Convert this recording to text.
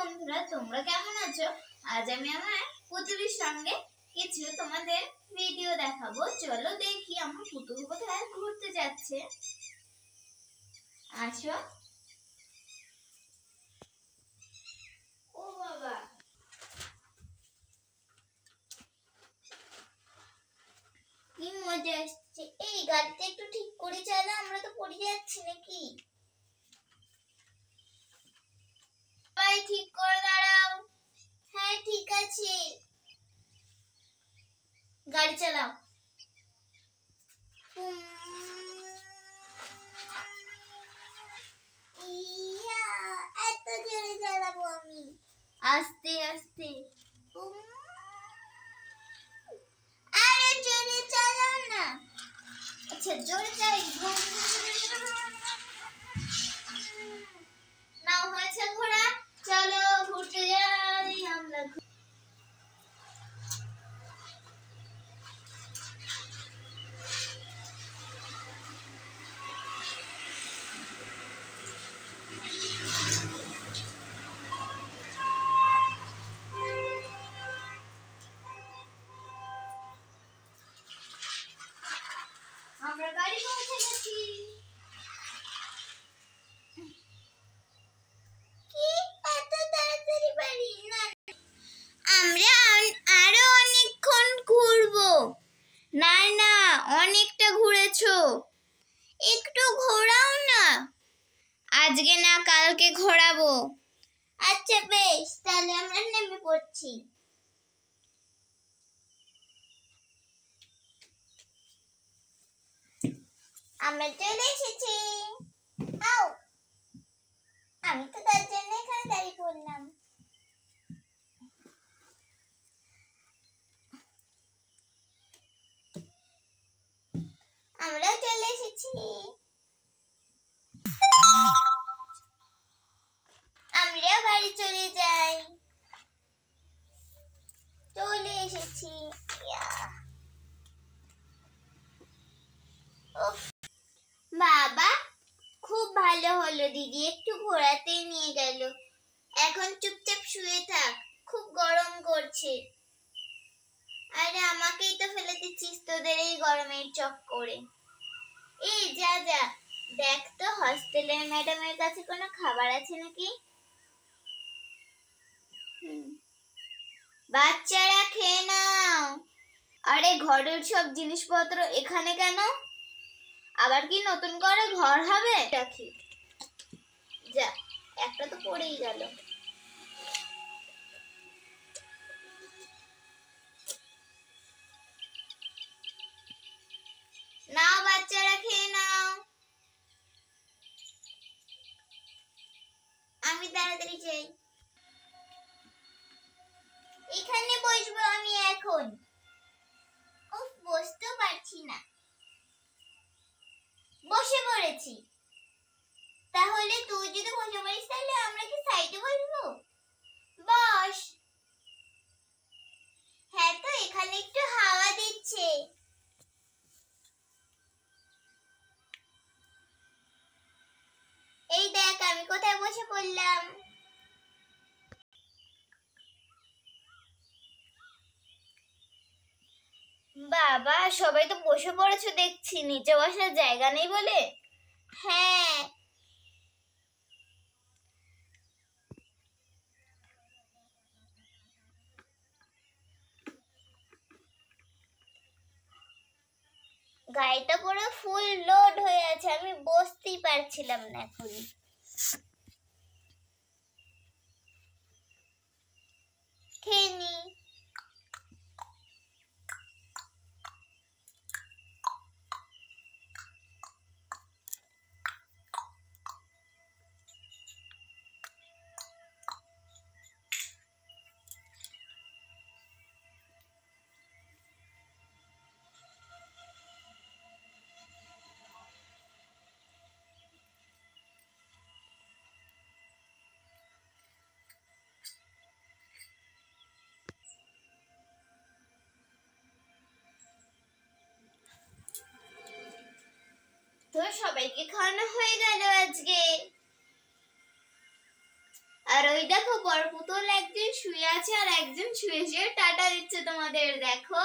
বন্ধুরা, তোমরা কেমন আছো? আজ আমি আমার পুতুলের সঙ্গে কিছু তোমাদের ভিডিও দেখাবো। চলো দেখি আমার পুতুল কোথায় ঘুরতে যাচ্ছে। আসো। ও বাবা, কি মজা আসছে। এই গাড়িটা একটু ঠিক করে চালা, আমরা তো পড়ে যাচ্ছি নাকি। ভাই ঠিক করে দাঁড়াও। হ্যাঁ ঠিক আছে, গাড়ি চালাও। এত জোরে চালাবো আমি? আস্তে আস্তে। আরে জোরে চালাও না। আচ্ছা জোরে চাই। নাও হয়েছে ঘোড়া, চলো ঘুরতে যাই আমরা। আমরা গাড়ি পৌঁছে গেছি। কি এত তাড়াতাড়ি বাড়ি? না, আমরা আরো অনেকক্ষণ ঘুরবো। না না, অনেকটা ঘুরেছো, একটু ঘোরাও না। আজকে না কালকে ঘোরাবো। আচ্ছা বেশ, তাহলে আমরা নেমে পড়ছি। আমরা চলে এসেছি। আও, আমি তো তার জন্য এখানে দাঁড়িয়ে পড়লাম। আমরা চলে এসেছি। আমরা বাড়ি চলে যাই। চলে এসেছি। বাবা, খুব ভালো হলো, দিদি একটু ঘোরাতে নিয়ে গেল। এখন চুপচাপ শুয়ে থাক, খুব গরম করছে। আরে আমাকেই তো ফেলে দিচ্ছিস তোদের এই গরমের চক্করে। এই যা যা, দেখ তো হস্টেলের ম্যাডামের কাছে কোনো খাবার আছে নাকি। বাচ্চারা খেয়ে নাও। আরে ঘরের সব জিনিসপত্র এখানে কেন? আবার কি নতুন করে ঘর হবে? রাখি যা, একটা তো পড়েই গেল। নাও বাচ্চারা খেয়ে নাও। আমি তাড়াতাড়ি যাই। এখানে বসবো আমি এখন। উফ, বসতেও পারছি না। বসে পড়েছি। তাহলে তুই যদি বসে পড়িস তাহলে আমরা কি সাইডে বসবো? বস। হ্যাঁ তো, এখানে একটু হাওয়া দিচ্ছে। এই দেখ আমি কোথায় বসে পড়লাম। বাবা, সবাই তো বসে পড়েছো দেখছি, নিচে বসার জায়গা নেই বলে। হ্যাঁ, গাড়িটা পুরো ফুল লোড হয়ে আছে, আমি বসতেই পারছিলাম না এখন। খেয়ে নি। তো সবাইকে খাওয়ানো হয়ে গেল আজকে। আর ওই দেখো বড় পুতুল একজন শুয়ে আছে আর একজন শুয়ে শুয়ে টাটা দিচ্ছে তোমাদের, দেখো।